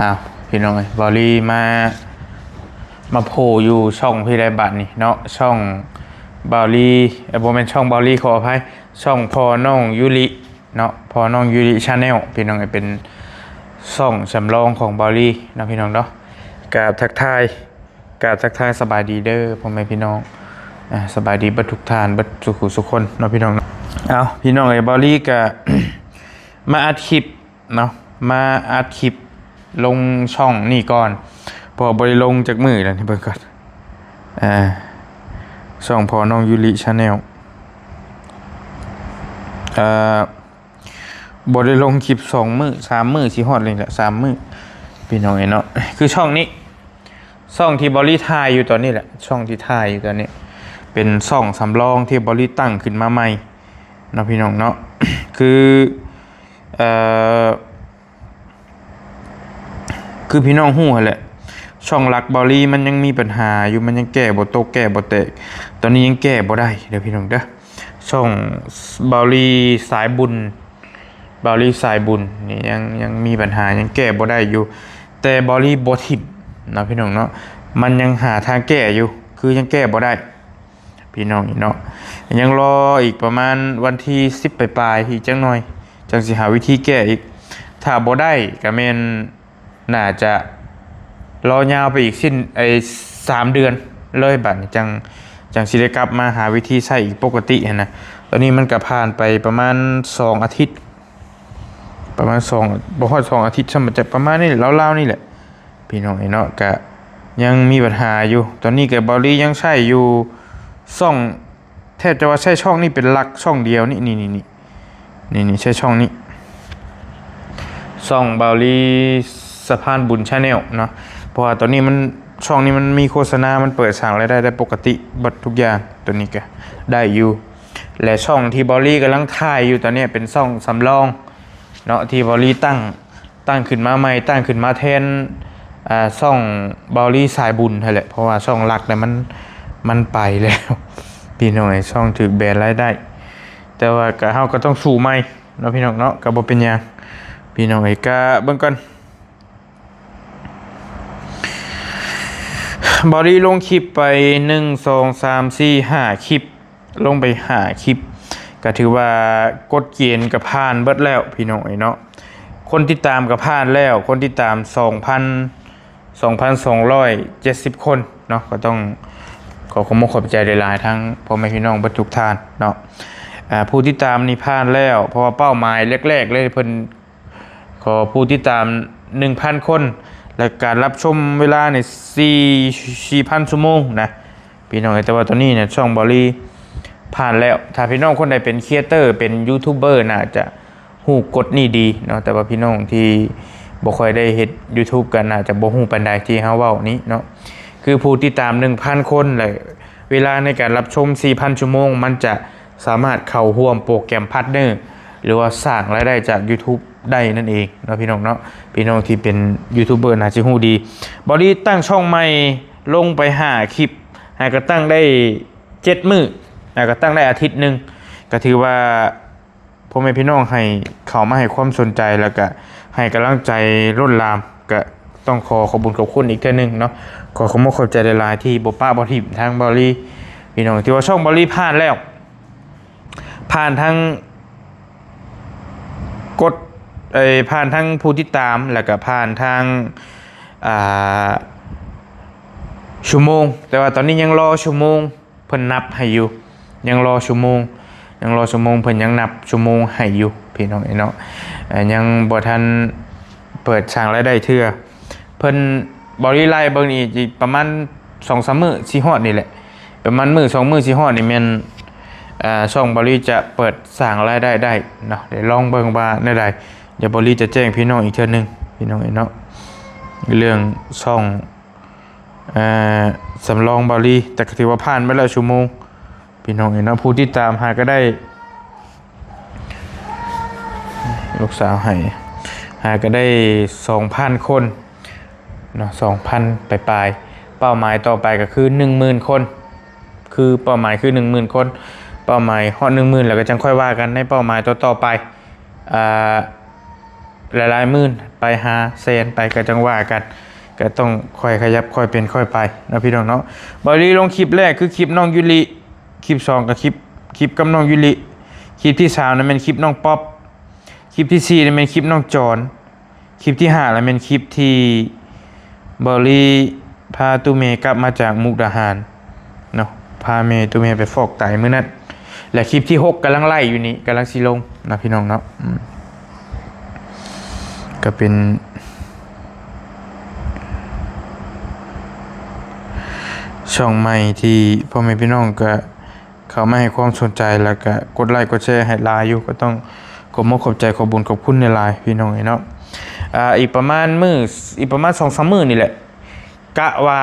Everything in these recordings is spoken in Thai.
อ้าวพี่น้องบอลลี่มาโผล่อยู่ช่องพี่ไรบัตรนี่เนาะช่องบอลลี่โมเมนช่องบอลลี่ขออภัยช่องพอน้องยูริเนาะพอน้องยูริชาแนลพี่น้องเป็นช่องสำรองของบอลลี่นะพี่น้องเนาะกราบทักทายสบายดีเด้อพ่อแม่พี่น้องสบายดีบัดทุกทานบัดสุขคนเนาะพี่น้องเอาพี่น้องบอลลี่กับ มาอัดคลิปเนาะมาอัดคลิปลงช่องนี่ก่อนพอบริลงจากมือแล้วนี่เบิ่งก่อนช่องพอน้องยูริชาแนลบริลงคลิป2 มื้อ3 มื้อสิฮอดเลยแหละ3 มื้อพี่น้องเนาะคือช่องนี้ช่องที่บริถ่ายอยู่ตอนนี้แหละช่องที่ถ่ายอยู่ตอนนี้เป็นช่องสำรองที่บริตั้งขึ้นมาใหม่เนาะพี่น้องเนาะคือพี่น้องหู้แหละช่องหลักบอลลี่มันยังมีปัญหาอยู่มันยังแก้บ่ตกแก้บ่แตกตอนนี้ยังแก้บ่ได้เดี๋ยวพี่น้องเด้อช่องบอลลี่สายบุญนี่ยังมีปัญหายังแก้บ่ได้อยู่แต่บอลลี่บ่ทิ่มนะพี่น้องเนาะมันยังหาทางแก้อยู่คือยังแก้บ่ได้พี่น้องเนาะยังรออีกประมาณวันที่10ปลายๆอีกจังหน่อยจังสิหาวิธีแก้อีกถ้าบ่ได้ก็แม่นน่าจะรอยาวไปอีก3 เดือนเลยบัดนี้จังสิได้กลับมาหาวิธีใช้อีกปกตินะตอนนี้มันก็ผ่านไปประมาณ2 อาทิตย์ประมาณ2บ่ฮอด2 อาทิตย์มันจะประมาณนี้ราวๆนี่แหละพี่น้องเนาะก็ยังมีปัญหาอยู่ตอนนี้ก็บอลลี่ยังใช้อยู่ช่องแทบจะว่าใช้ช่องนี้เป็นหลักช่องเดียวนี่ใช้ช่องนี้ช่องบอลลี่สะพานบุญชาแนลเนาะเพราะว่าตอนนี้มันช่องนี้มันมีโฆษณามันเปิดสร้างรายได้ปกติบัดทุกอย่างตัวนี้ก็ได้อยู่และช่องที่บอลลี่กำลังถ่ายอยู่ตอนนี้เป็นช่องสำรองเนาะที่บอลลี่ตั้งขึ้นมาใหม่ตั้งขึ้นมาแทนช่องบอลลี่สายบุญนั่นแหละเพราะว่าช่องหลักเนี่ยมันไปแล้วพี่น้องช่องถือแบนรายได้แต่ว่าเฮาก็ต้องสู้ใหม่เนาะพี่น้องเนาะก็บ่เป็นหยังพี่น้องก็เบิ่งก่อนบอดี้ลงคลิปไป1 2 3 4 5 คลิปลงไป5 คลิปก็ถือว่ากดเกณฑ์กับผ่านเบิดแล้วพี่น้องเนาะคนติดตามกับผ่านแล้วคนติดตาม 2,270 คนเนาะก็ต้องขอบใจหลายๆทั้งพ่อแม่พี่น้องเบิดทุกท่านเนาะผู้ติดตามนี่ผ่านแล้วเพราะว่าเป้าหมายแรกๆเลยเพิ่นขอผู้ติดตาม 1,000 คนและการรับชมเวลาใน4,000 ชั่วโมงนะพี่น้องแต่ว่าตอนนี้เนี่ยช่องบอลลี่ผ่านแล้วถ้าพี่น้องคนใดเป็นครีเอเตอร์เป็นยูทูบเบอร์น่าจะฮู้กฎนี่ดีเนาะแต่ว่าพี่น้องที่บ่ค่อยได้เฮ็ด YouTube กันน่าจะบ่ฮู้ปานใดที่เฮาเว้านี้เนาะคือผู้ติดตาม 1,000 คนและเวลาในการรับชม 4,000 ชั่วโมงมันจะสามารถเข้าร่วมโปรแกรมพาร์ทเนอร์หรือว่าสร้างรายได้จาก YouTube ได้นั่นเองเนาะพี่น้องเนาะพี่น้องที่เป็นยูทูบเบอร์น่าจะฮู้ดีบอดี้ตั้งช่องใหม่ลงไป5 คลิปก็ตั้งได้7 มื้อก็ตั้งได้อาทิตย์นึงก็ถือว่าพ่อแม่พี่น้องให้เข้ามาให้ความสนใจแล้วก็ให้กำลังใจล้นหลามก็ต้องขอบคุณอีกเทื่อนึงเนาะขอบใจหลายๆที่บ่ป้าบ่ทิ่มทางบอดี้พี่น้องที่ว่าช่องบอดี้ผ่านแล้วผ่านทั้งกดผ่านทั้งผู้ติดตามแล้วก็ผ่านทางชั่วโมงแต่ว่าตอนนี้ยังรอชั่วโมงเพิ่นนับให้อยู่ยังรอชั่วโมงเพิ่นยังนับชั่วโมงให้อยู่พี่น้องเนาะยังบ่ทันเปิดสร้างรายได้เทื่อเพิ่นบริไลเบิ่งอีกประมาณ 2-3 มื้อสิฮอดนี่แหละประมาณมื้อ2 มื้อสิฮอดนี่แม่นช่องบริจะเปิดสร้างรายได้ได้เนาะเดี๋ยวลองเบิ่งว่าได้ใดเดี๋ยวบริจะแจ้งพี่น้องอีกเทื่อนึงพี่น้องเนาะเรื่องช่องสำรองบริแต่ก็ถือว่าผ่านไปแล้วชั่วโมงพี่น้องเนาะผู้ที่ตามหาก็ได้ลูกสาวให้หาก็ได้ 2,000 คนเนาะ 2,000 ปลายเป้าหมายต่อไปก็คือ 10,000 คนคือเป้าหมายคือ 10,000 คนเป้าหมายฮอด 10,000 แล้วก็จังค่อยว่ากันในเป้าหมายต่อไป หลายๆหมื่นไปหาแสนไปก็จังว่ากันก็ต้องค่อยขยับค่อยเป็นค่อยไปนะพี่น้องเนาะบอลี่ลงคลิปแรกคือคลิปน้องยุริคลิป2กับคลิปกับน้องยุริคลิปที่3นั้นเป็นคลิปน้องป๊อปคลิปที่4นั้นเป็นคลิปน้องจอนคลิปที่5นั้นเป็นคลิปที่บอลี่พาตูเมกลับมาจากมุกดาหารเนาะพาเมตูเมไปฟอกไตมื้อนั้นและคลิปที่6กำลังไล่อยู่นี่กำลังสิลงนะพี่น้องเนาะก็เป็นช่องใหม่ที่พ่อแม่พี่น้องก็เขามาให้ความสนใจแล้วก็กดไลค์กดแชร์ให้หลายอยู่ก็ต้องขอบขอบใจขอบบุญขอบคุณในหลายพี่น้องเนาะอีกประมาณ2-3 มื้อนี่แหละกะว่า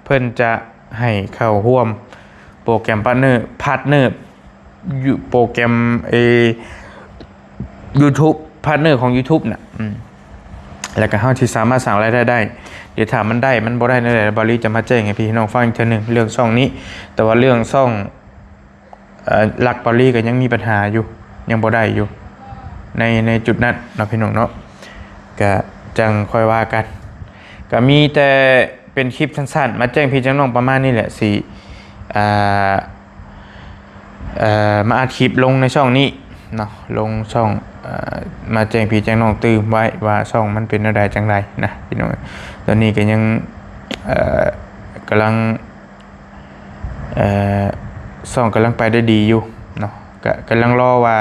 เพิ่นจะให้เข้าร่วมโปรแกรมพาร์ทเนอร์อยู่โปรแกรมYouTube พาร์ทเนอร์ของ YouTube น่ะแล้วก็เฮาที่สามารถสร้างรายได้ได้เดี๋ยวถามมันได้มันบ่ได้นั่นแหละบริจะมาแจ้งให้พี่น้องฟังอีกเทื่อนึงเรื่องช่องนี้แต่ว่าเรื่องช่องหลักบริก็ยังมีปัญหาอยู่ยังบ่ได้อยู่ในจุดนั้นเนาะพี่น้องเนาะก็จังค่อยว่ากันก็มีแต่เป็นคลิปสั้นๆมาแจ้งพี่น้องประมาณนี้แหละสิมาอัดคลิปลงในช่องนี้เนาะลงช่องมาแจ้งพี่แจ้งน้องตื่นไว้ว่าช่องมันเป็นอะไรจังไรนะพี่น้องตอนนี้ก็ยังกำลังช่องกำลังไปได้ดีอยู่เนาะก็กำลังรอว่า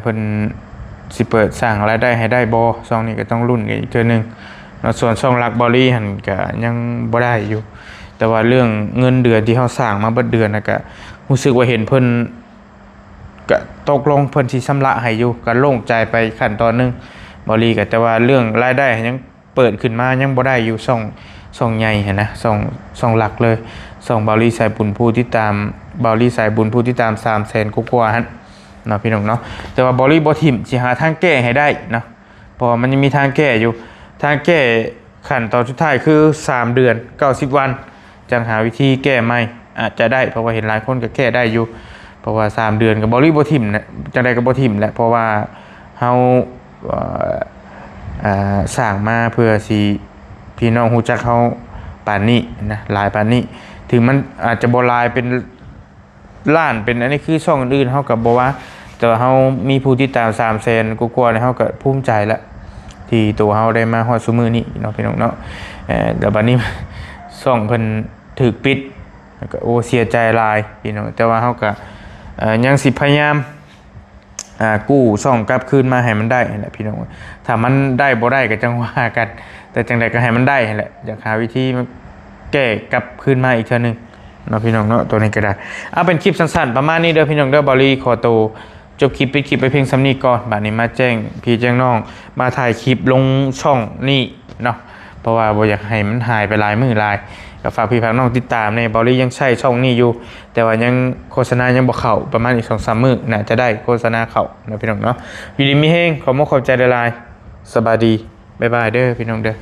เพิ่นสิเปิดสร้างรายได้ให้ได้บ่ช่องนี้ก็ต้องรุ่นกันอีกเทื่อนึงเนาะส่วนช่องรักบอลี่หันก็ยังบ่ได้อยู่แต่ว่าเรื่องเงินเดือนที่เฮาสร้างมาเบิดเดือนน่ะก็รู้สึกว่าเห็นเพิ่นก็ตกลงเพิ่นสิชำระให้อยู่ก็โล่งใจไปขั้นตอนนึงบอลี่ก็แต่ว่าเรื่องรายได้ยังเปิดขึ้นมายังบ่ได้อยู่ช่องใหญ่นะช่องหลักเลยช่องบอลี่สายบุญผู้ที่ตามบอลี่สายบุญผู้ที่ตาม300,000กว่าๆหั่นเนาะพี่น้องเนาะแต่ว่าบอลี่บ่ทิ่มสิหาทางแก้ให้ได้เนาะเพราะมันยังมีทางแก้อยู่ทางแก้ขั้นตอนสุดท้ายคือ3เดือน90วันจังหาวิธีแก้ใหม่อาจจะได้เพราะว่าเห็นหลายคนก็แก้ได้อยู่เพราะว่า3เดือนกับบอลี่บ่ทิ่มนะจังได๋ก็บ่ทิ่มแหละเพราะว่าเฮาสร้างมาเพื่อสิพี่น้องฮู้จักเฮาปานนี้นะหลายปานนี้ถึงมันอาจจะบ่หลายเป็นล้านเป็นอันนี้คือช่องอื่นๆเฮาก็บ่ว่าแต่ว่าเฮามีผู้ติดตาม300,000กว่าๆเนี่ยเฮาก็ภูมิใจแล้วที่ตัวเฮาได้มาฮอดซุมื้อนี้เนาะพี่น้องเนาะเดี๋ยวบัดนี้ช่องเพิ่นถูกปิดก็โอ้เสียใจหลายพี่น้องแต่ว่าเฮาก็ยังสิพยายามกู้ช่องกลับคืนมาให้มันได้แหละพี่น้องถ้ามันได้บ่ได้ก็จังว่ากันแต่จังไดก็ให้มันได้แหละอยากหาวิธีแก้กลับคืนมาอีกเทื่อนึงเนาะพี่น้องเนาะตัวนี้ก็ได้เอาเป็นคลิปสั้นๆประมาณนี้เด้อพี่น้องเด้อบอลี่ขอตัวจบคลิปปิดคลิปไปเพียงซ้ำนี้ก่อนบัดนี้มาแจ้งพี่แจ้งน้องมาถ่ายคลิปลงช่องนี่เนาะเพราะว่าบ่อยากให้มันหายไปหลายมื้อหลายก็ฝากพี่ฝากน้องติดตามในบอลี่ยังใช้ช่องนี้อยู่แต่ว่ายังโฆษณายังบ่เข้าประมาณอีก 2-3 มื้อน่าจะได้โฆษณาเข้านะพี่น้องเนาะอยู่ดีมีแฮงขอบคุณขอบใจหลายๆสบายดีบ๊ายบายเด้อพี่น้องเด้อ